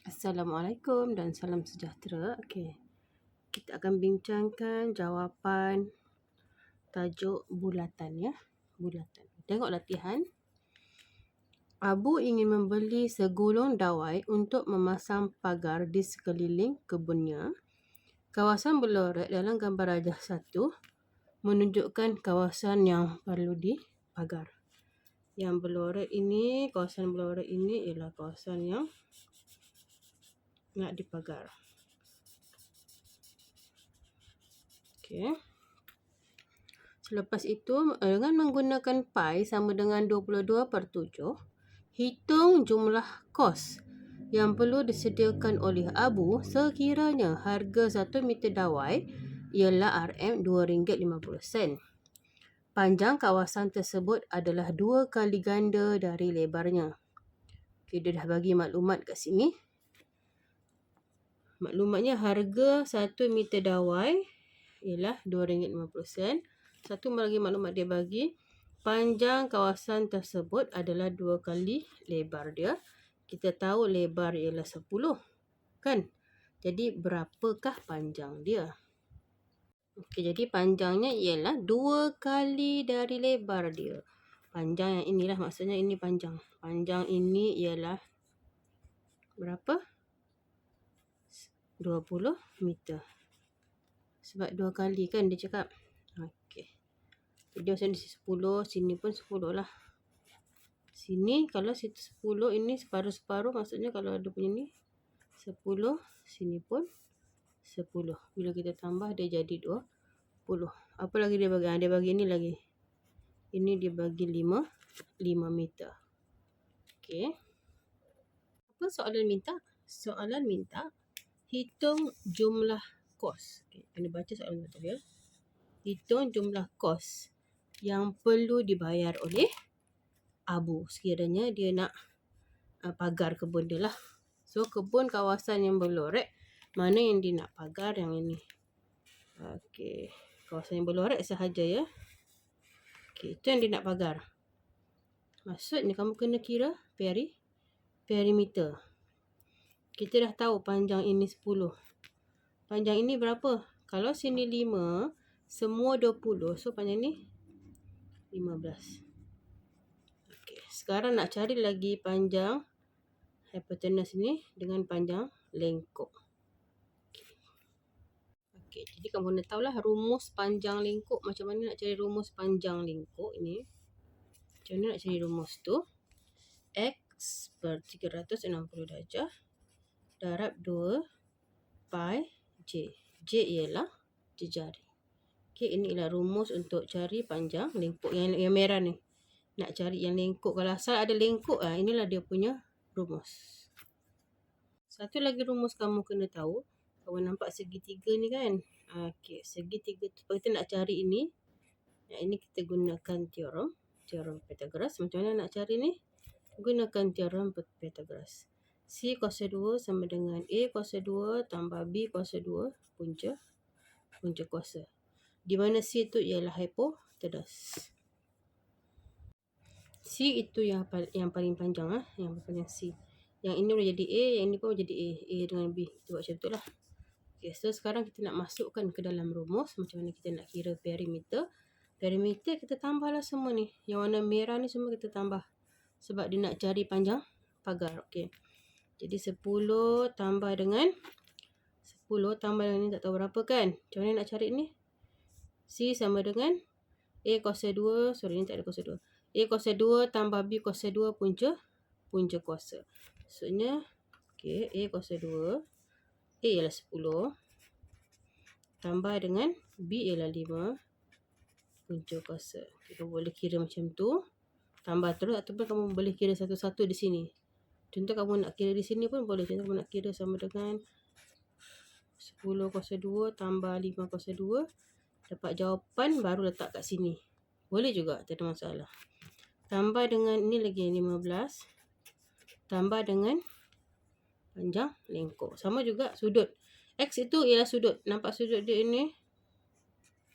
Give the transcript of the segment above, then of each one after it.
Assalamualaikum dan salam sejahtera. Okey, kita akan bincangkan jawapan tajuk bulatan ya. Bulatan. Tengok latihan. Abu ingin membeli segulung dawai untuk memasang pagar di sekeliling kebunnya. Kawasan berlorek dalam gambar rajah 1 menunjukkan kawasan yang perlu dipagar. Yang berlorek ini, kawasan berlorek ini ialah kawasan yang nak dipagar. Okey. Selepas itu, dengan menggunakan pi sama dengan 22/7, hitung jumlah kos yang perlu disediakan oleh Abu sekiranya harga 1 meter dawai ialah RM2.50. Panjang kawasan tersebut adalah 2 kali ganda dari lebarnya. Okay, dia dah bagi maklumat kat sini. Maklumatnya harga 1 meter dawai ialah RM2.50. Satu lagi maklumat dia bagi, panjang kawasan tersebut adalah 2 kali lebar dia. Kita tahu lebar ialah 10, kan? Jadi berapakah panjang dia? Okey, jadi panjangnya ialah 2 kali dari lebar dia. Panjang yang inilah maksudnya ini panjang. Panjang ini ialah berapa? 20 meter. Sebab 2 kali kan dia cakap. Okey. Jadi maksudnya 10, sini pun 10 lah. Sini kalau situ 10, ini separuh-separuh, maksudnya kalau ada punya ni 10, sini pun 10. Bila kita tambah dia jadi 20. Apa lagi dia bagi? Dia bagi ini lagi. Ini dia bagi 5 meter. Okey. Apa soalan minta? Soalan minta hitung jumlah kos. Okey, kena baca soalan betul ya. Hitung jumlah kos yang perlu dibayar oleh Abu sekiranya dia nak pagar kebun dia lah. So kebun kawasan yang berlorek, mana yang dia nak pagar? Yang ini. Okey, kawasan yang berlorek sahaja ya. Okey, itu yang dia nak pagar. Maksudnya kamu kena kira perimeter. Kita dah tahu panjang ini 10. Panjang ini berapa? Kalau sini 5, semua 20. So panjang ni 15. Okey, sekarang nak cari lagi panjang hypotenuse ni dengan panjang lengkuk. Okey, jadi kamu kena tahulah rumus panjang lengkuk. Macam mana nak cari rumus panjang lengkuk ini? Macam mana nak cari rumus tu? X per 360 darjah darab 2 pi J. J ialah jejari. Okey, ini ialah rumus untuk cari panjang lengkuk yang merah ni. Nak cari yang lengkuk. Kalau asal ada lengkuk, inilah dia punya rumus. Satu lagi rumus kamu kena tahu. Kamu nampak segitiga ni kan? Okey, segitiga tu kita nak cari ini. Yang ini kita gunakan teorem Pythagoras. Macam mana nak cari ni? Gunakan teorem Pythagoras. C kuasa 2 sama dengan A kuasa 2 tambah B kuasa 2 punca kuasa. Di mana C itu ialah hipotenus. C itu yang paling panjang yang panjang C. Yang ini boleh jadi A, yang ini pun boleh jadi A. A dengan B. Kita buat macam itulah. Okay, so sekarang kita nak masukkan ke dalam rumus macam mana kita nak kira perimeter. Perimeter kita tambahlah semua ni. Yang warna merah ni semua kita tambah. Sebab dia nak cari panjang pagar. Okey. Jadi 10 tambah dengan 10 tambah dengan ni tak tahu berapa kan. Macam mana nak cari ni? C sama dengan A kuasa 2. Sorry, ni tak ada kuasa 2. A kuasa 2 tambah B kuasa 2 punca kuasa. Maksudnya, okay, A kuasa 2. A ialah 10. Tambah dengan B ialah 5 punca kuasa. Kita boleh kira macam tu. Tambah terus ataupun kamu boleh kira satu-satu di sini. Contoh kamu nak kira di sini pun boleh. Contoh kamu nak kira sama dengan 10 kuasa 2 tambah 5 kuasa 2. Dapat jawapan baru letak kat sini. Boleh juga, tak ada masalah. Tambah dengan ni lagi 15. Tambah dengan panjang lengkuk. Sama juga sudut. X itu ialah sudut. Nampak sudut dia ini?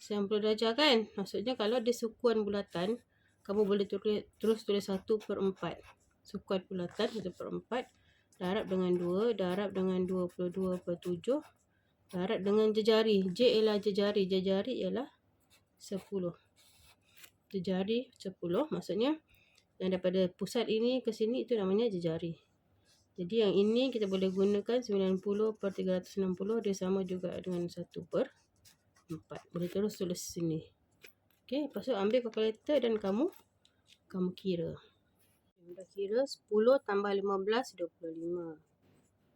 90 darjah kan? Maksudnya kalau dia sukuan bulatan, kamu boleh terus tulis 1/4. Sukuan bulatan 1/4. darab dengan 2, darab dengan 22/7, darab dengan jejari. J ialah jejari, jejari ialah 10. Jejari 10, maksudnya yang daripada pusat ini ke sini itu namanya jejari. Jadi yang ini kita boleh gunakan 90/360, dia sama juga dengan 1/4. Boleh terus tulis sini. Okey, lepas tu ambil kalkulator dan kamu kira. Dah kira 10 tambah 15, 25.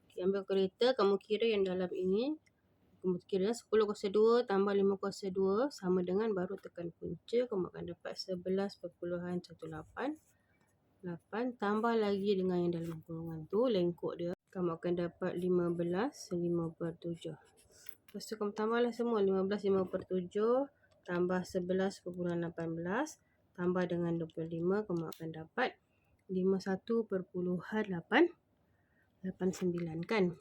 Okay, ambil kalkulator, kamu kira yang dalam ini. Kamu kira 10 kuasa 2 tambah 5 kuasa 2 sama dengan, baru tekan punca, kamu akan dapat 11.18. 8 tambah lagi dengan yang dalam kurungan tu, lengkok dia, kamu akan dapat 15 5/7. Lepas tu kamu tambahlah semua, 15 5/7 tambah 11.18 tambah dengan 25, kamu akan dapat 51.889 kan.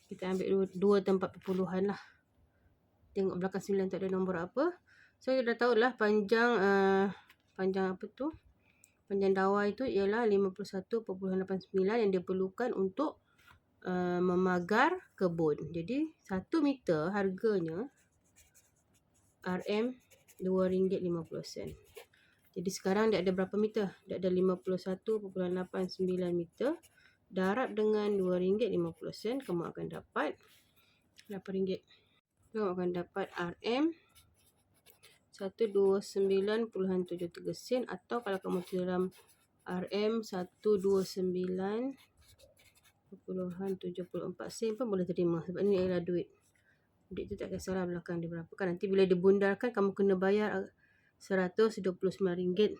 Kita ambil dua tempat perpuluhan lah. Tengok belakang 9 tu ada nombor apa. So kita dah tahulah panjang apa tu? Panjang dawai itu ialah 51.89 yang diperlukan untuk memagar kebun. Jadi 1 meter harganya RM RM2.50. Jadi sekarang dia ada berapa meter? Dia ada 51.89 meter. Darab dengan RM2.50, kamu akan dapat RM8. Kamu akan dapat RM 129.73 sen, atau kalau kamu dalam RM 129.74 sen pun boleh terima, sebab ini adalah duit. Duit tu tak kisahlah belakang dia berapa kan. Nanti bila dibundarkan kamu kena bayar RM129.70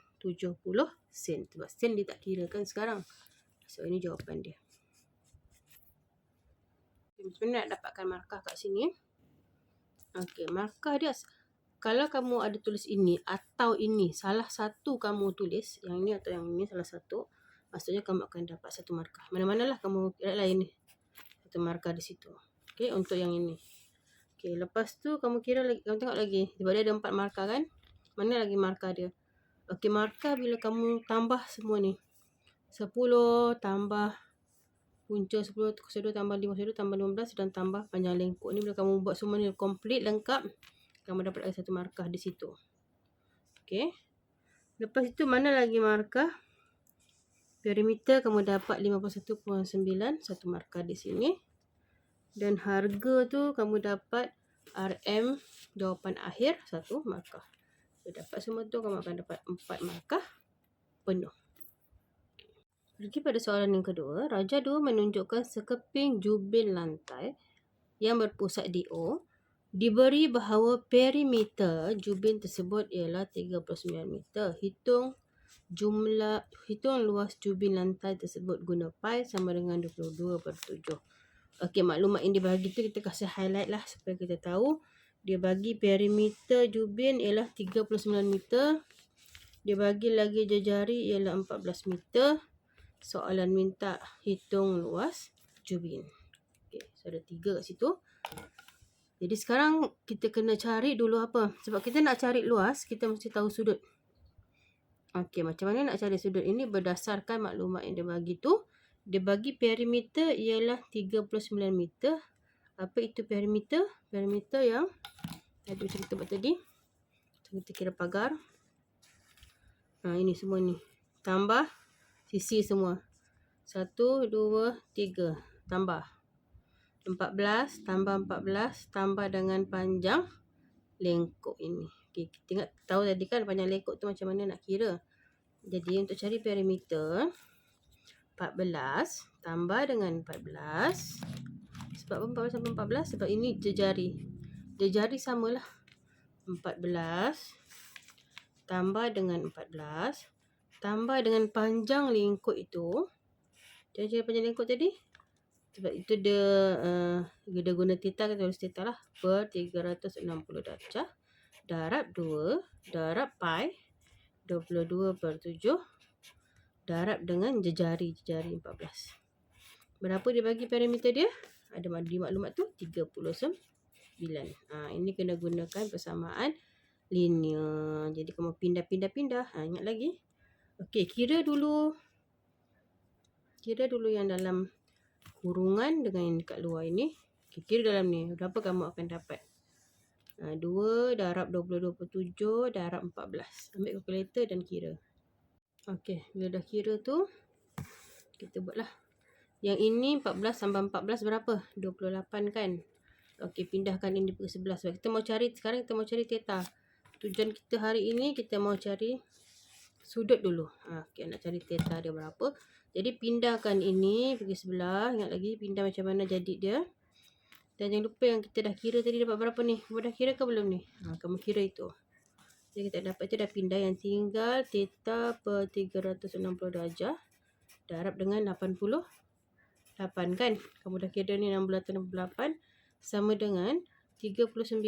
sen. Sebab sen dia tak kira kan sekarang. So ini jawapan dia. Macam mana nak dapatkan markah kat sini? Okey, markah dia, kalau kamu ada tulis ini atau ini, salah satu kamu tulis, yang ini atau yang ini salah satu, maksudnya kamu akan dapat satu markah. Mana-manalah kamu kira ini satu markah di situ. Okey, untuk yang ini. Okey, lepas tu kamu kira lagi, kamu tengok lagi, sebab dia ada 4 markah kan. Mana lagi markah dia? Okey, markah bila kamu tambah semua ni. 10 tambah punca 10 kuasa 2 tambah 5 kuasa 2 tambah 15 dan tambah panjang lengkok ni, bila kamu buat semua ni complete lengkap, kamu dapat lagi satu markah di situ. Okey. Lepas itu mana lagi markah? Perimeter kamu dapat 51.9, satu markah di sini. Dan harga tu kamu dapat RM, jawapan akhir, satu markah. So, dapat semua tu kamu akan dapat 4 markah penuh. Pergi pada soalan yang kedua. Raja 2 menunjukkan sekeping jubin lantai yang berpusat di O. Diberi bahawa perimeter jubin tersebut ialah 39 meter. Hitung luas jubin lantai tersebut guna pi sama dengan 22/7. Okey, maklumat yang dibagi tu kita kasih highlight lah supaya kita tahu. Dia bagi perimeter jubin ialah 39 meter. Dia bagi lagi jejari ialah 14 meter. Soalan minta hitung luas jubin. Okey, so ada 3 kat situ. Jadi sekarang kita kena cari dulu apa? Sebab kita nak cari luas, kita mesti tahu sudut. Okey, macam mana nak cari sudut? Ini berdasarkan maklumat yang dia bagi tu. Dia bagi perimeter ialah 39 meter. Apa itu perimeter? Perimeter yang ada macam kita buat tadi. Kita kira pagar. Ini semua ni. Tambah sisi semua. 1, 2, 3. Tambah 14, tambah 14, tambah dengan panjang lengkok ini. Okay, kita ingat tahu tadi kan panjang lengkok tu macam mana nak kira. Jadi untuk cari perimeter, 14 tambah dengan 14. Sebab apa 14 tambah 14? Sebab ini jejari. Jejari samalah. 14 tambah dengan 14 tambah dengan panjang lengkok itu. Jadi panjang lengkok tadi, sebab itu dia guna theta, kita tulis theta lah, per 360 darjah darab 2 darab pi 22/7 darab dengan jejari 14. Berapa dia bagi perimeter dia? Ada di maklumat tu 39. Ini kena gunakan persamaan linear. Jadi kamu pindah. Ingat lagi. Okey, kira dulu Kira dulu yang dalam kurungan dengan yang dekat luar ini. Okay, kira dalam ni. Berapa kamu akan dapat? 2 darab 20, 27 darab 14. Ambil kalkulator dan kira. Okey, bila dah kira tu, kita buatlah. Yang ini 14 tambah 14 berapa? 28 kan? Okey, pindahkan ini ke sebelah. Sebab kita mau cari, sekarang kita mau cari theta. Tujuan kita hari ini, kita mau cari sudut dulu. Okey, nak cari theta dia berapa. Jadi, pindahkan ini pergi sebelah. Ingat lagi, pindah macam mana jadi dia. Dan jangan lupa yang kita dah kira tadi dapat berapa ni. Kamu dah kira ke belum ni? Kamu kira itu. Jadi, kita dapat itu dah pindah. Yang tinggal theta per 360 darjah. Darab dengan 88 kan. Kamu dah kira ni 16,68. Sama dengan 39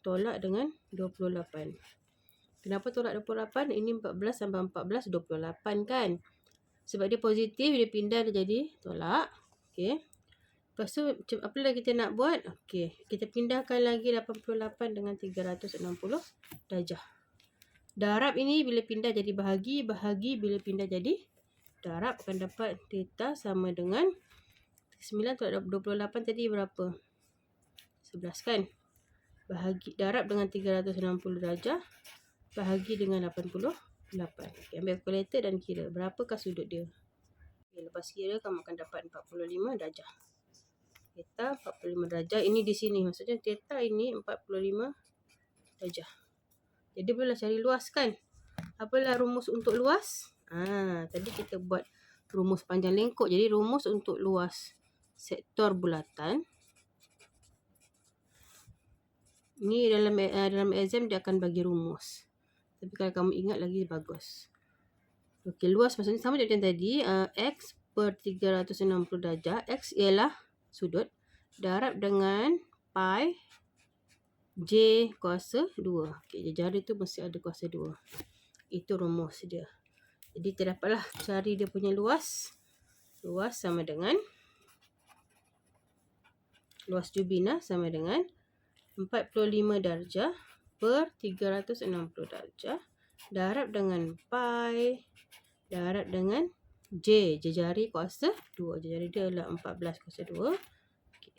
tolak dengan 28. Kenapa tolak 28? Ini 14 tambah 14, 28 kan. Sebab dia positif, dia pindah dia jadi tolak. Okey. Lepas tu, apa lagi kita nak buat? Okey. Kita pindahkan lagi 88 dengan 360 darjah. Darab ini bila pindah jadi bahagi. Bahagi bila pindah jadi darab akan dapat theta sama dengan 9 tolak 28 tadi berapa? 11 kan. Bahagi darab dengan 360 darjah. Bahagi dengan 88. Okay, ambil kalkulator dan kira. Berapakah sudut dia? Okay, lepas kira kamu akan dapat 45 darjah. Theta 45 darjah. Ini di sini. Maksudnya theta ini 45 darjah. Jadi bolehlah cari luas kan? Apalah rumus untuk luas? Tadi kita buat rumus panjang lengkok. Jadi rumus untuk luas sektor bulatan. Ini dalam exam dia akan bagi rumus. Tapi kalau kamu ingat lagi bagus. Okey, luas maksudnya sama macam tadi. X per 360 darjah. X ialah sudut. Darab dengan pi J kuasa 2. Okey, jari tu mesti ada kuasa 2. Itu rumus dia. Jadi kita dapatlah cari dia punya luas. Luas sama dengan luas jubinah sama dengan 45 darjah per 360 darjah darab dengan pi darab dengan J. Jari kuasa 2. Jari dia adalah 14 kuasa 2. Okay.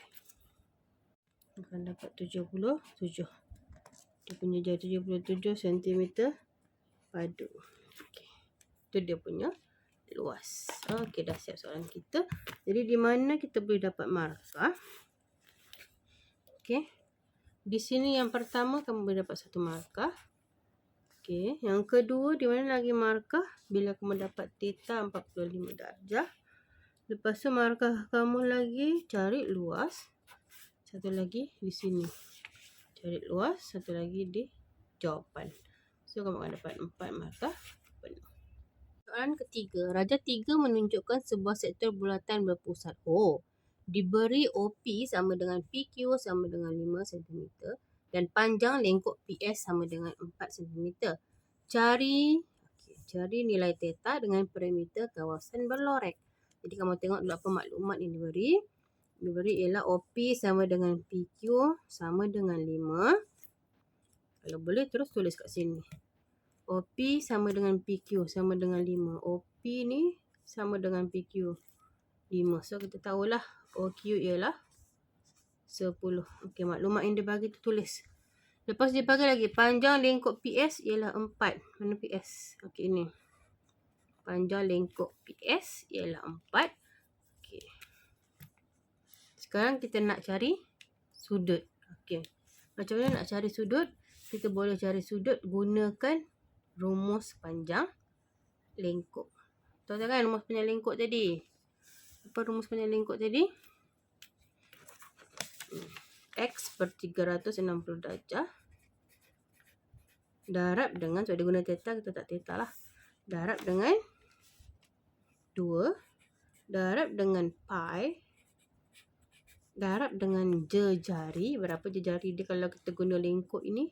Akan dapat 77. Dia punya jari 77 cm padu. Okay. Itu dia punya luas. Okey, dah siap soalan kita. Jadi di mana kita boleh dapat markah? Okey. Di sini yang pertama kamu boleh dapat satu markah. Okey, yang kedua di mana lagi markah? Bila kamu dapat theta 45 darjah. Lepas tu markah kamu lagi cari luas. Satu lagi di sini. Cari luas, satu lagi di jawapan. So kamu akan dapat 4 markah penuh. Soalan ketiga, Raja 3 menunjukkan sebuah sektor bulatan berpusat O. Diberi OP sama dengan PQ sama dengan 5 cm dan panjang lengkok PS sama dengan 4 cm. Cari nilai theta dengan perimeter kawasan berlorek. Jadi kamu tengok dulu apa maklumat yang diberi. Diberi ialah OP sama dengan PQ sama dengan 5. Kalau boleh terus tulis kat sini. OP sama dengan PQ sama dengan 5. OP ni sama dengan PQ 5. So kita tahulah OQ ialah 10. Okey, maklumat yang dia bagi tu tulis. Lepas dia bagi lagi panjang lengkok PS ialah 4. Mana PS? Okey, ini. Panjang lengkok PS ialah 4. Okey. Sekarang kita nak cari sudut. Okey. Macam mana nak cari sudut? Kita boleh cari sudut gunakan rumus panjang lengkok. Tahu tak kan rumus panjang lengkok tadi? Apa rumus panjang lengkok tadi? X per 360 darjah darab dengan, so dia guna theta, kita tak theta lah. Darab dengan 2 darab dengan pi darab dengan jari. Berapa jari dia kalau kita guna lengkok ini?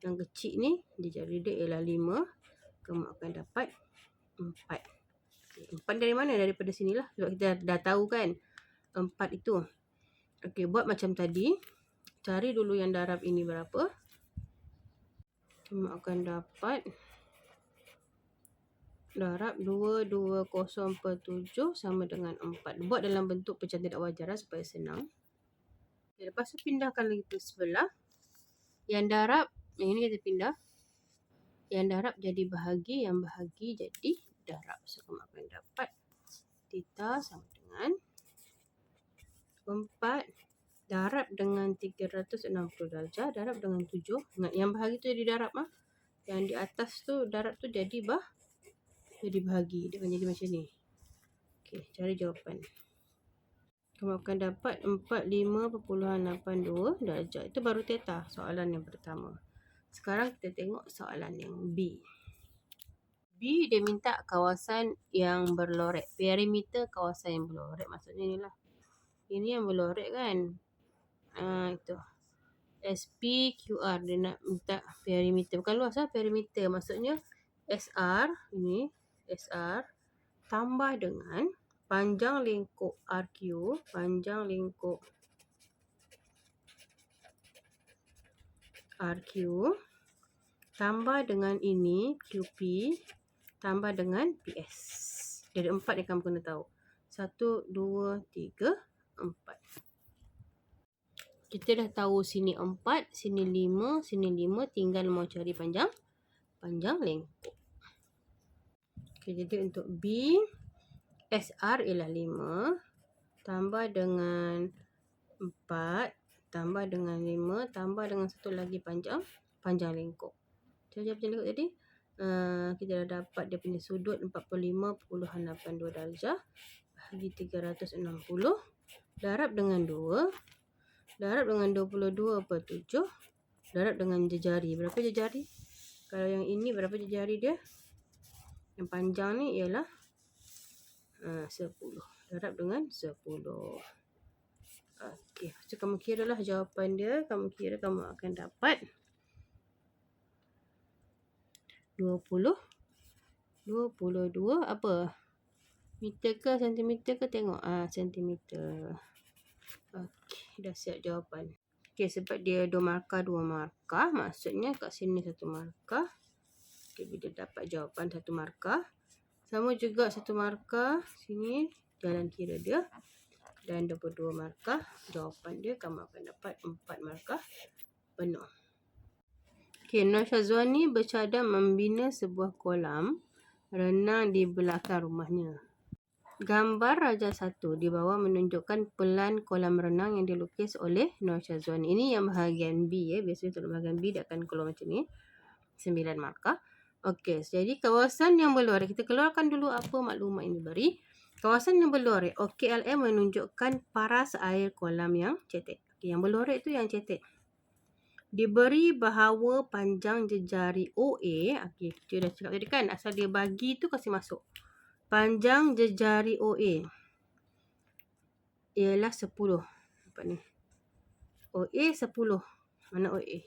Yang kecil ni, jari dia ialah 5. Kamu akan dapat 4. 4 dari mana? Daripada sinilah. Sebab kita dah tahu kan 4 itu. Okey, buat macam tadi. Cari dulu yang darab ini berapa. Kamu akan dapat darab 220/7 sama dengan 4. Buat dalam bentuk pecahan tidak wajar lah, supaya senang. Lepas tu pindahkan lagi ke sebelah. Yang darab, yang ini kita pindah. Yang darab jadi bahagi, yang bahagi jadi darab. So, kamu akan dapat theta sama dengan 4 darab dengan 360 darjah darab dengan 7. Ingat, yang bahagi tu jadi darab ah. Yang di atas tu darab tu jadi bahagi. Dia akan jadi macam ni. Okey, cari jawapan. Kamu akan dapat 45.82 darjah. Itu baru theta, soalan yang pertama. Sekarang kita tengok soalan yang B. B dia minta kawasan yang berlorek. Perimeter kawasan yang berlorek. Maksudnya inilah. Ini yang berlorek kan. Itu. SPQR dia nak minta perimeter. Bukan luas lah, perimeter. Maksudnya SR. Ini SR. Tambah dengan panjang lingkup RQ. Panjang lingkup RQ. Tambah dengan ini QP. Tambah dengan PS. Dari 4 yang kamu kena tahu. 1, 2, 3, 4. Kita dah tahu sini 4, sini 5, sini 5. Tinggal mau cari panjang lingkup. Okay, jadi untuk B, SR ialah 5. Tambah dengan 4. Tambah dengan 5. Tambah dengan satu lagi panjang lingkup. Jadi panjang lingkup tadi. Kita dah dapat dia punya sudut 45.82 darjah. Bahagi 360. Darab dengan 2. Darab dengan 22/7. Darab dengan jejari. Berapa jejari? Kalau yang ini berapa jejari dia? Yang panjang ni ialah 10. Darab dengan 10. Okey, so kamu kira lah jawapan dia. Kamu kira kamu akan dapat 22 apa? Meter ke sentimeter ke? Tengok. Sentimeter. Okey, dah siap jawapan. Okey, sebab dia 2 markah, maksudnya kat sini 1 markah. Okey, bila dapat jawapan 1 markah. Sama juga 1 markah. Sini jalan kira dia. Dan 22 markah. Jawapan dia kamu akan dapat 4 markah penuh. Okey, Nur Syazwani bercadang membina sebuah kolam renang di belakang rumahnya. Gambar Raja 1 di bawah menunjukkan pelan kolam renang yang dilukis oleh Nur Syazwani. Ini yang bahagian B ya. Biasanya untuk bahagian B dia akan keluar macam ni. 9 markah. Okey, jadi kawasan yang berlorek. Kita keluarkan dulu apa maklumat ini beri. Kawasan yang berlorek. OKLM menunjukkan paras air kolam yang cetek. Okay, yang berlorek tu yang cetek. Diberi bahawa panjang jejari OA. Okey, kita dah cakap tadi kan. Asal dia bagi tu kasi masuk. Panjang jejari OA ialah 10. Nampak ni. OA 10. Mana OA?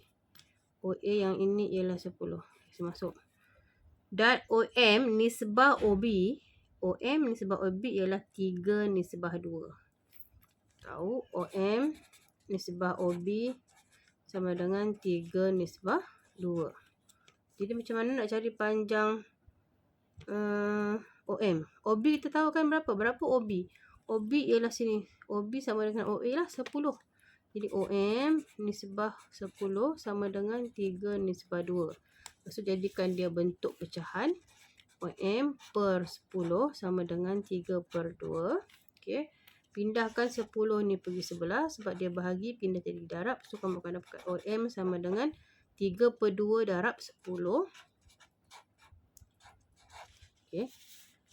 OA yang ini ialah 10. Kasi masuk. Dan OM nisbah OB. OM nisbah OB ialah 3/2. Tahu OM nisbah OB sama dengan 3/2. Jadi macam mana nak cari panjang OM? OB kita tahu kan berapa? Berapa OB? OB ialah sini. OB sama dengan OA lah 10. Jadi OM nisbah 10 sama dengan 3/2. Lepas tu jadikan dia bentuk pecahan. OM per 10 sama dengan 3/2. Okey. Pindahkan 10 ni pergi sebelah. Sebab dia bahagi pindah jadi darab. So kamu akan dapat OM sama dengan 3/2 darab 10. Okey.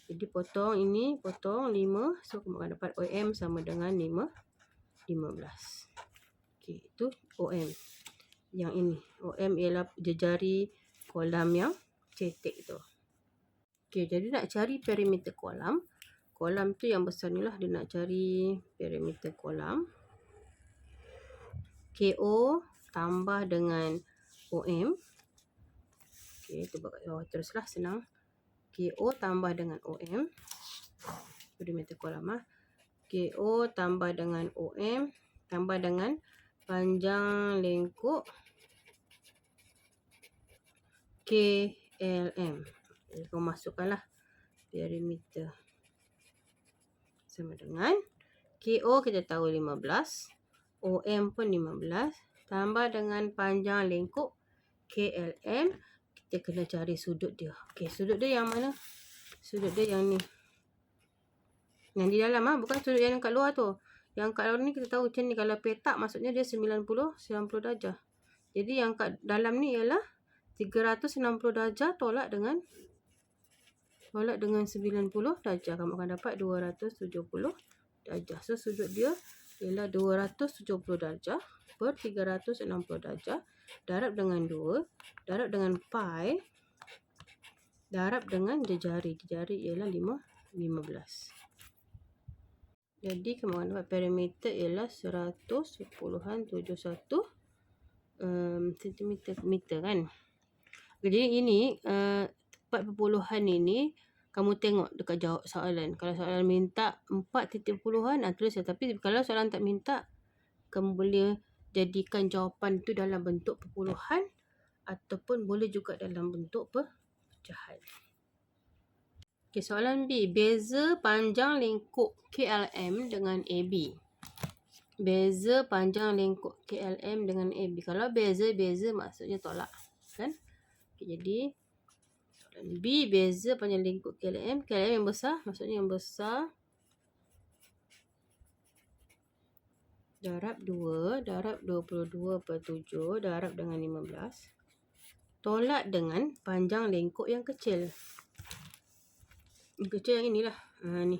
Jadi potong ini. Potong 5. So kamu akan dapat OM sama dengan 15. Okey. Itu OM. Yang ini. OM ialah jejari kolam yang cetek tu. Okey. Jadi nak cari perimeter kolam. Kolam tu yang besar ni lah. Dia nak cari perimeter kolam. KO tambah dengan OM. Okey, tu buat kat bawah teruslah, senang. KO tambah dengan OM. Perimeter kolam lah. KO tambah dengan OM. Tambah dengan panjang lingkup KLM. Kau masukkanlah perimeter sama dengan KO kita tahu 15, OM pun 15, tambah dengan panjang lengkuk KLM, kita kena cari sudut dia. Okey, sudut dia yang mana? Sudut dia yang ni. Yang di dalam bukan sudut yang kat luar tu. Yang kat luar ni kita tahu macam ni, kalau petak maksudnya dia 90 darjah. Jadi yang kat dalam ni ialah 360 darjah tolak dengan 90 darjah. Kamu akan dapat 270 darjah. So sudut dia ialah 270 darjah per 360 darjah darab dengan 2, darab dengan pi, darab dengan jari. Jari ialah 15. Jadi kamu akan dapat perimeter ialah 100.71 cm kan. Jadi ini tempat perpuluhan ini kamu tengok dekat jawab soalan. Kalau soalan minta 4 titik puluhan, tulis. Tapi kalau soalan tak minta, kamu boleh jadikan jawapan tu dalam bentuk perpuluhan ataupun boleh juga dalam bentuk pecahan. Okay, soalan B. Beza panjang lengkuk KLM dengan AB. Beza panjang lengkuk KLM dengan AB. Kalau beza maksudnya tolak. Kan? Okay, jadi soalan B. Beza panjang lengkuk KLM. KLM yang besar. Maksudnya yang besar. Darab 2. Darab 22/7. Darab dengan 15. Tolak dengan panjang lengkuk yang kecil. Kecil yang inilah. Ni.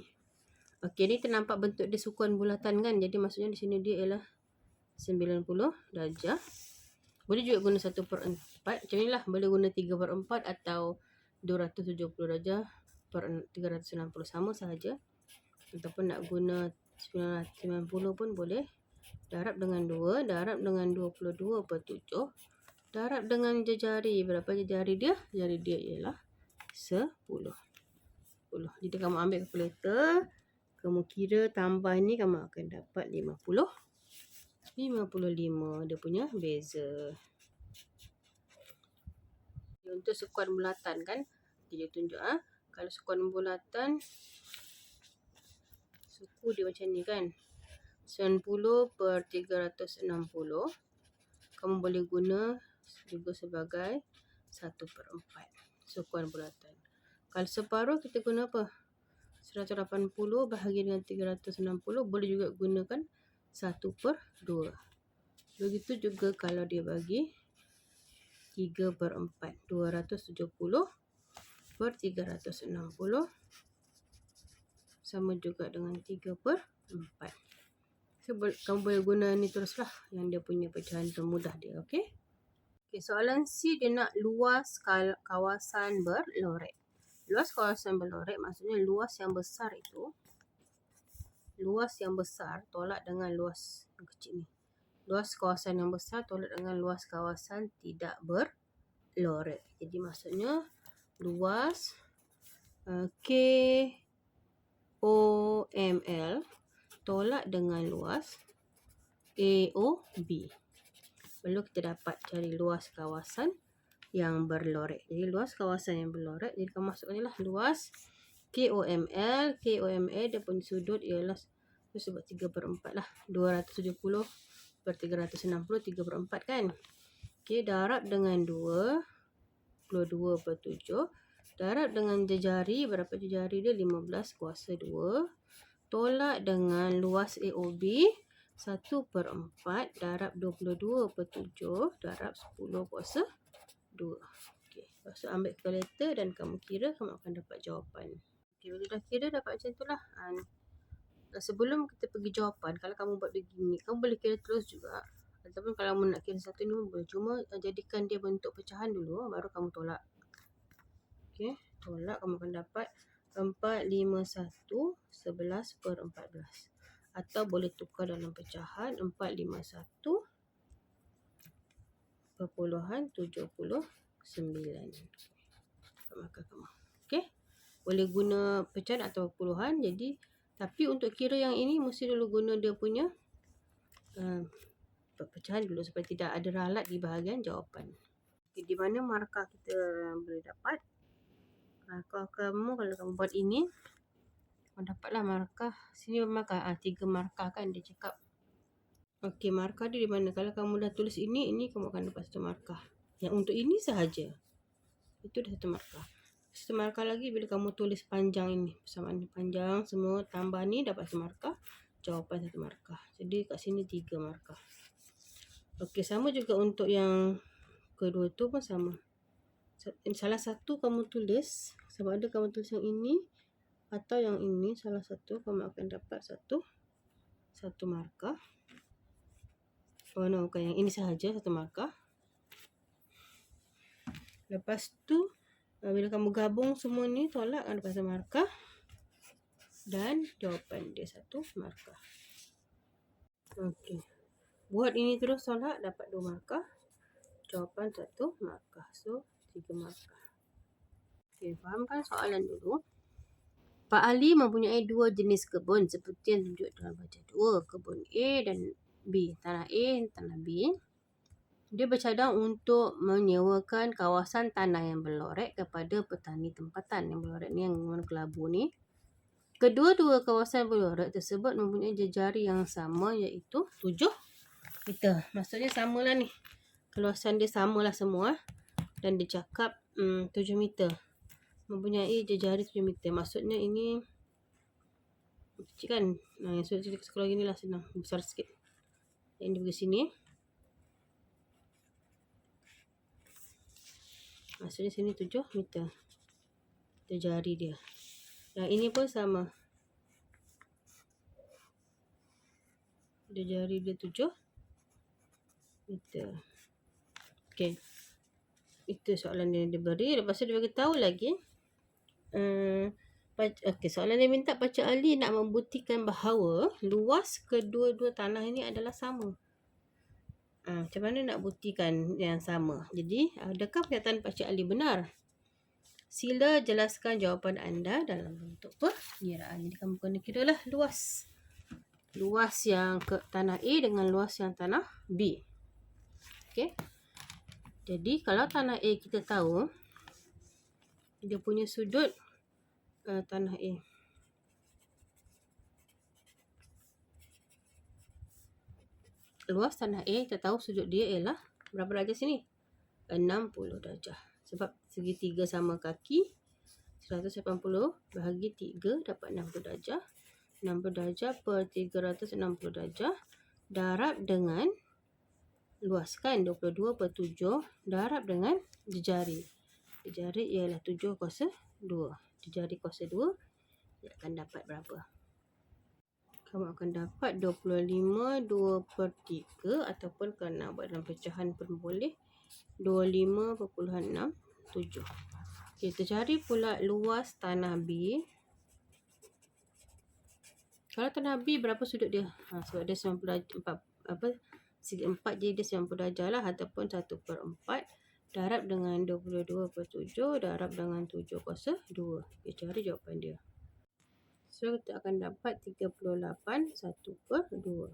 Okey, ni ternampak bentuk dia sukuan bulatan kan. Jadi maksudnya di sini dia ialah 90 darjah. Boleh juga guna 1/4. Macam ni lah. Boleh guna 3/4 atau 270 darjah per 360. Sama sahaja. Ataupun nak guna 90 pun boleh. Darab dengan 2. Darab dengan 22/7. Darab dengan jari. Berapa jari dia? Jari dia ialah 10. Jadi kamu ambil kalkulator, kamu kira tambah ni, kamu akan dapat 55 dia punya beza. Untuk sukuan bulatan kan, dia tunjuk kalau sukuan bulatan suku dia macam ni kan, 90/360, kamu boleh guna juga sebagai 1/4 sukuan bulatan. Kalau separuh kita guna apa? 180 bahagi dengan 360, boleh juga gunakan 1/2. Begitu juga kalau dia bagi 3/4. 270/360 sama juga dengan 3/4. So, kamu boleh guna ni teruslah, yang dia punya pecahan termudah dia. Okey. Okay, soalan C, dia nak luas kawasan berlorek. Luas kawasan berlorek maksudnya luas yang besar itu, luas yang besar tolak dengan luas yang kecil ni. Luas kawasan yang besar tolak dengan luas kawasan tidak berlorek. Jadi maksudnya luas KOML tolak dengan luas AOB. Lalu kita dapat cari luas kawasan yang berlorek. Jadi luas kawasan yang berlorek, jadi kamu masukkan ni lah luas KOML. KOML dia punya sudut ialah sebab 3/4 lah. 270/360 3/4 kan. Okey, darab dengan 22/7. Darab dengan jari, berapa jari dia? 15/2. Tolak dengan luas AOB 1/4 darab 22/7 darab 10/2. Okey, lepas tu ambil kalkulator dan kamu kira, kamu akan dapat jawapan. Okey, bila dah kira dapat macam tu lah. Sebelum kita pergi jawapan, kalau kamu buat begini, kamu boleh kira terus juga. Ataupun kalau kamu nak kira satu ni pun boleh. Cuma jadikan dia bentuk pecahan dulu, baru kamu tolak. Okey, tolak, kamu akan dapat 451 11/14. Atau boleh tukar dalam pecahan 451.79. Maka kamu. Okey. Boleh guna pecahan atau puluhan. Jadi tapi untuk kira yang ini mesti dulu guna dia punya pecahan dulu supaya tidak ada ralat di bahagian jawapan. Okay, di mana markah kita boleh dapat? Kamu kalau kamu buat ini, kamu dapatlah markah. Sini markah. 3 markah kan dia cakap. Okey, markah dia di mana? Kalau kamu dah tulis ini kamu akan dapat 1 markah. Yang untuk ini sahaja. Itu dah 1 markah. 1 markah lagi bila kamu tulis panjang ini. Persamaan ni panjang semua tambah ni dapat 1 markah. Jawapan 1 markah. Jadi kat sini 3 markah. Okey, sama juga untuk yang kedua tu pun sama. Salah satu kamu tulis, sama ada kamu tulis yang ini atau yang ini, salah satu kamu akan dapat satu markah. Oh no, bukan yang ini sahaja 1 markah. Lepas tu bila kamu gabung semua ni tolak dapat 1 markah dan jawapan dia 1 markah. Okey. Buat ini terus tolak dapat 2 markah. Jawapan 1 markah. So 3 markah. Okey, fahamkan soalan dulu. Pak Ali mempunyai 2 jenis kebun seperti yang tunjuk dalam baca 2. Kebun A dan B. Tanah A dan tanah B. Dia bercadang untuk menyewakan kawasan tanah yang berlorek kepada petani tempatan. Yang berlorek ni yang warna kelabu ni. Kedua-dua kawasan berlorek tersebut mempunyai jejari yang sama iaitu 7 meter. Maksudnya samalah ni. Kawasan dia samalah semua. Dan dia cakap 7 meter. Mempunyai jejari 7 meter. Maksudnya ini kecil kan. Yang sudah sekolah gini lah senang. Besar sikit. Yang ini pergi sini. Maksudnya sini 7 meter. Jejari dia. Yang ini pun sama. Jejari dia 7 meter. Okey. Itu soalan yang dia beri. Lepas tu dia bagi tahu lagi. Okey, soalan dia minta Pak Cik Ali nak membuktikan bahawa luas kedua-dua tanah ini adalah sama. Macam mana nak buktikan yang sama? Jadi, adakah pernyataan Pak Cik Ali benar? Sila jelaskan jawapan anda dalam bentuk pengiraan. Jadi, kamu kena kira lah luas. Luas yang ke tanah A dengan luas yang tanah B. Okey. Jadi, kalau tanah A kita tahu, dia punya sudut tanah A. Luas tanah A, kita tahu sudut dia ialah berapa darjah sini? 60 darjah. Sebab segitiga sama kaki, 180 bahagi 3 dapat 60 darjah. 60 darjah per 360 darjah darab dengan luas kan 22 per 7 darab dengan jejari. Jejari ialah 7 kuasa 2. Jejari kuasa 2 dia akan dapat berapa? Kamu akan dapat 25 2 per 3 ataupun kalau nak buat dalam pecahan pun boleh 25.67. Kita cari pula luas tanah B. Kalau tanah B berapa sudut dia? Sebab dia 90 darjah, segi 4 jadi dia 90 darjah lah ataupun 1/4 darab dengan 22 per 7 darab dengan 7 kuasa 2. Kita cari jawapan dia. So kita akan dapat 38 1/2.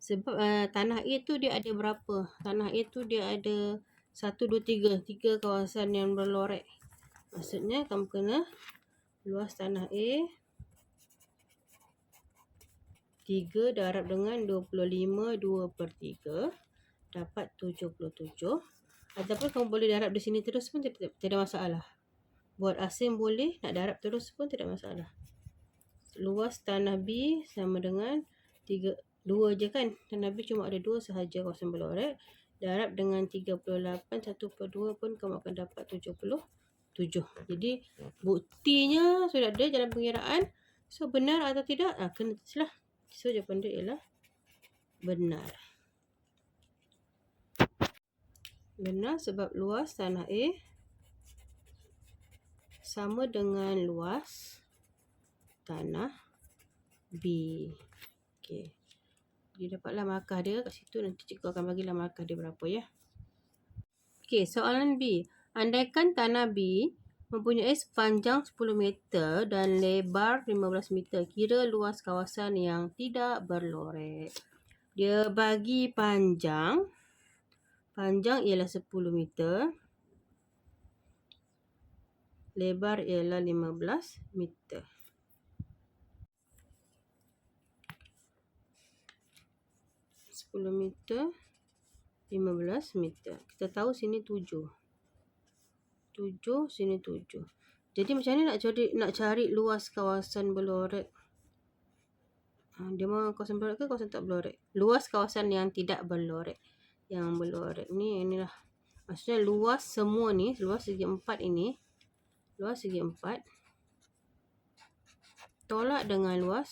Sebab tanah A tu dia ada berapa? Tanah A tu dia ada 1, 2, 3. 3 kawasan yang berlorek. Maksudnya kamu kena luas tanah A 3 darab dengan 25 2 per 3 dapat 77. Ataupun kamu boleh darab di sini terus pun tidak masalah. Buat asing boleh, nak darab terus pun tidak masalah. Luas tanah B sama dengan 2 je kan. Tanah B cuma ada 2 sahaja kawasan berlorek. Darab dengan 38 1/2 pun kamu akan dapat 77. Jadi buktinya sudah ada dalam pengiraan. So benar atau tidak? Kena tulislah. So jawapan dia ialah benar. Benar sebab luas tanah A sama dengan luas tanah B. Okey. Dia dapatlah markah dia kat situ. Nanti cikgu akan bagilah markah dia berapa ya. Okey, soalan B. Andaikan tanah B mempunyai sepanjang 10 meter dan lebar 15 meter. Kira luas kawasan yang tidak berlorek. Dia bagi panjang ialah 10 meter. lebar ialah 15 meter. Meter, 15 meter. Kita tahu sini 7. 7, sini 7. Jadi macam mana nak cari luas kawasan berlorek? Dia mahu kawasan berlorek ke kawasan tak berlorek? Luas kawasan yang tidak berlorek. Yang berlorek ni, inilah. Maksudnya luas semua ni, luas segi 4 ini. Luas segi 4. Tolak dengan luas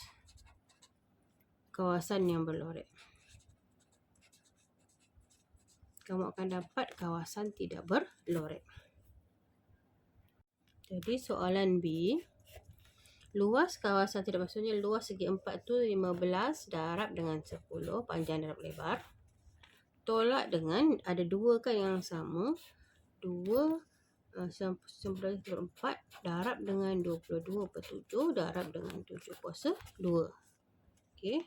kawasan yang berlorek. Kamu akan dapat kawasan tidak berlorek. Jadi soalan B, luas kawasan tidak, maksudnya luas segi 4 tu 15 darab dengan 10 panjang darab lebar. Tolak dengan, ada 2 kan yang sama. 2 19/4 darab dengan 22/7 darab dengan 7/2. Okey.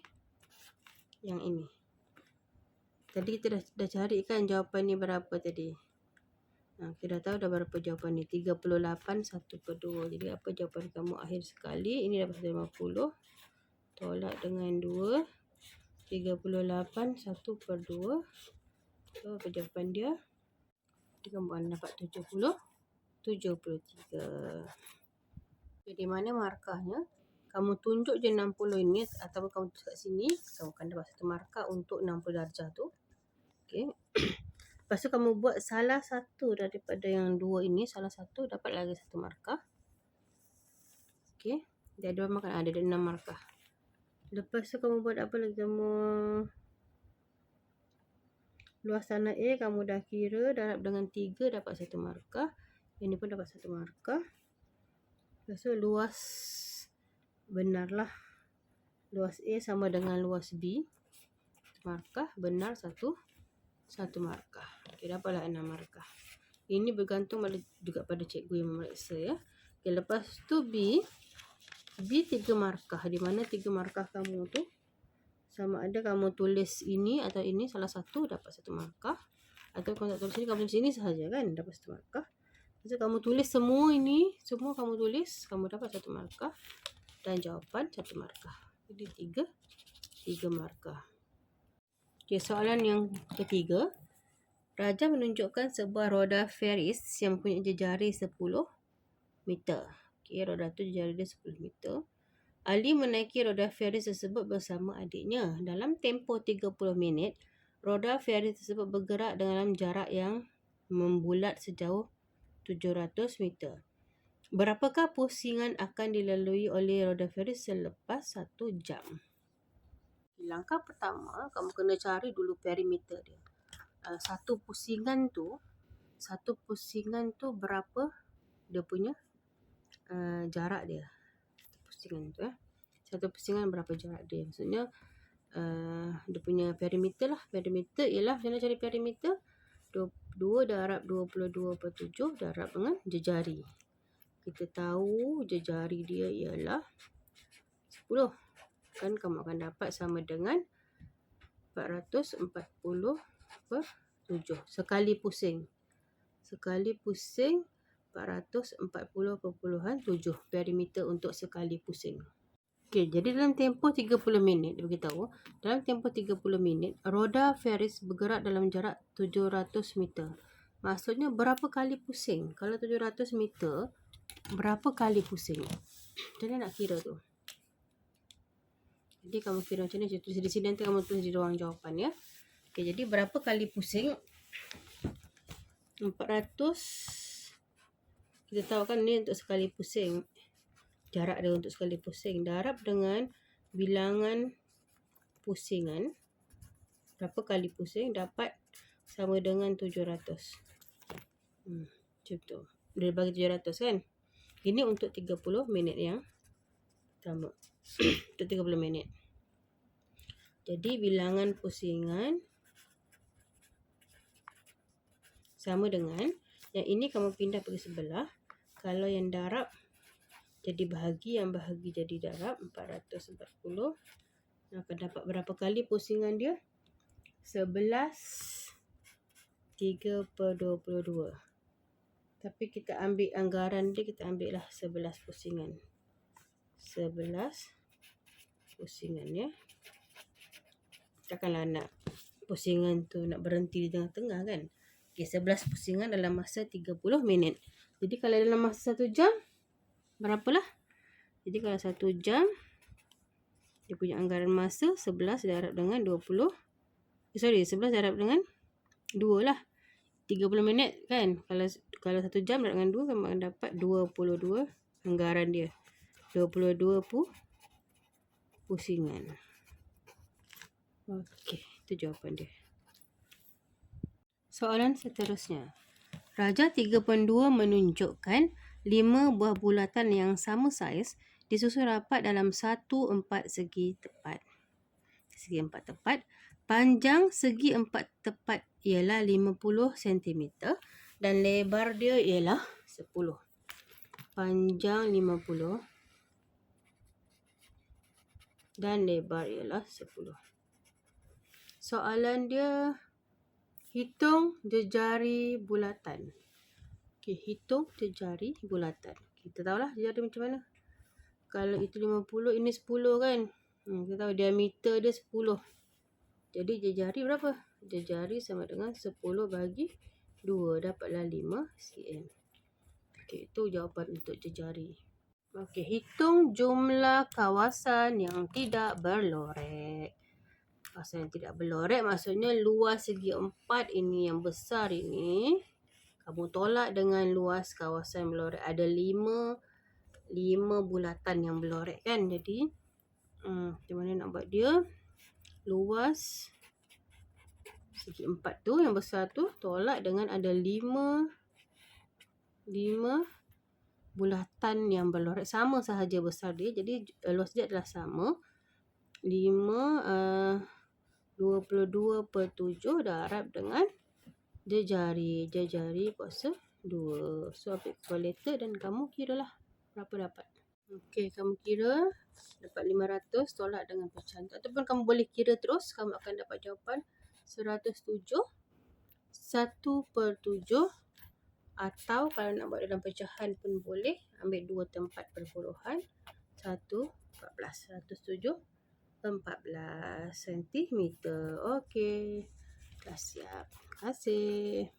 Yang ini. Tadi kita dah cari kan jawapan ni berapa tadi. Kita dah tahu dah berapa jawapan ni. 38/1/2. Jadi apa jawapan kamu akhir sekali? Ini dapat 150. Tolak dengan 2. 38/1/2. So apa jawapan dia? Kamu dapat 73. Jadi mana markahnya? Kamu tunjuk je 60 ini ataupun kamu tunjuk kat sini, kamu akan dapat 1 markah untuk 60 darjah tu. Okey. Lepas tu kamu buat salah satu daripada yang 2 ini, salah satu dapat lagi 1 markah. Okey. Dia ada berapa markah? Ada 6 markah. Lepas tu kamu buat apa lagi? Kamu luas tanah A kamu dah kira, darab dengan 3 dapat 1 markah. Ini pun dapat 1 markah. Lepas tu luas, benarlah. Luas A sama dengan luas B. 1 markah, benar 1 markah. Okey, dapatlah 6 markah. Ini bergantung juga pada cikgu yang memeriksa ya. Okey, lepas tu B 3 markah. Di mana 3 markah kamu tu sama ada kamu tulis ini atau ini, salah satu dapat 1 markah. Atau kamu tak tulis ini, kamu tulis ini sahaja kan, dapat 1 markah. Jadi kamu tulis semua ini, semua kamu tulis, kamu dapat 1 markah. Dan jawapan 1 markah. Jadi 3 markah. Okey, soalan yang ketiga. Raja menunjukkan sebuah roda Ferris yang mempunyai jejari 10 meter. Okey, roda tu jejari dia 10 meter. Ali menaiki roda Ferris tersebut bersama adiknya. Dalam tempoh 30 minit, roda Ferris tersebut bergerak dalam jarak yang membulat sejauh 700 meter. Berapakah pusingan akan dilalui oleh roda Ferris selepas 1 jam? Langkah pertama, kamu kena cari dulu perimeter dia. Satu pusingan tu berapa dia punya jarak dia. Pusingan tu satu pusingan berapa jarak dia. Maksudnya dia punya perimeter lah. Perimeter ialah, macam mana cari perimeter? 2 darab 22/7 darab dengan jejari. Kita tahu jejari dia ialah 10. Kan kamu akan dapat sama dengan 440/7. Sekali pusing 440/7 perimeter untuk sekali pusing. Okey, jadi dalam tempoh 30 minit, dia beritahu, dalam tempoh 30 minit, roda Ferris bergerak dalam jarak 700 meter. Maksudnya berapa kali pusing? Kalau 700 meter, berapa kali pusing? Macam mana nak kira tu? Jadi kamu kira macam ni, tulis di sini, nanti kamu tulis di ruang jawapan ya. Okey, jadi berapa kali pusing? 400. Kita tahu kan ni untuk sekali pusing. Jarak dia untuk sekali pusing. Darab dengan bilangan pusingan. Berapa kali pusing dapat sama dengan 700. Macam tu. Dia bagi 700 kan. Ini untuk 30 minit yang pertama. Untuk 30 minit. Jadi bilangan pusingan sama dengan, yang ini kamu pindah pergi sebelah. Kalau yang darab jadi bahagi, yang bahagi jadi darab, 440. Akan dapat berapa kali pusingan dia? 11 3/22. Tapi kita ambil anggaran dia, kita ambil lah 11 pusingan. 11 pusingan ya. Takkanlah nak pusingan tu nak berhenti di tengah-tengah kan. Okey, 11 pusingan dalam masa 30 minit. Jadi kalau dalam masa 1 jam, berapalah? Jadi kalau 1 jam, dia punya anggaran masa 11 darab dengan 20. 11 darab dengan 2 lah. 30 minit kan. Kalau 1 jam darab dengan 2, kamu akan dapat 22 anggaran dia. 22 pusingan. Okey, itu jawapan dia. Soalan seterusnya. Raja 3.2 menunjukkan 5 buah bulatan yang sama saiz disusun rapat dalam 1/4 segi tepat. Segi 4 tepat. Panjang segi 4 tepat ialah 50 cm dan lebar dia ialah 10. Panjang 50 dan lebar ialah 10. Soalan dia, hitung jejari bulatan. Okey, hitung jejari bulatan. Kita tahulah jejari macam mana. Kalau itu 50, ini 10 kan. Kita tahu diameter dia 10. Jadi jejari berapa? Jejari sama dengan 10 bagi 2. Dapatlah 5 cm. Okey, itu jawapan untuk jejari. Okey, hitung jumlah kawasan yang tidak berlorek. Kawasan yang tidak berlorek maksudnya luas segi 4 ini yang besar ini. Kamu tolak dengan luas kawasan berlorek. Ada 5 bulatan yang berlorek kan. Jadi, macam mana nak buat dia? Luas segi 4 tu, yang besar tu, tolak dengan ada 5 bulatan yang berlorek. Sama sahaja besar dia. Jadi, luas dia adalah sama. 22/7 darab dengan jejari. Jejari kuasa 2. So, ambil kalkulator dan kamu kira lah berapa dapat. Okey, kamu kira dapat 500 tolak dengan pecahan. Ataupun kamu boleh kira terus, kamu akan dapat jawapan 107 1/7. Atau kalau nak buat dalam pecahan pun boleh. Ambil 2 tempat perpuluhan. 1/14. 107/14 cm. Okey. Dah siap. Terima kasih.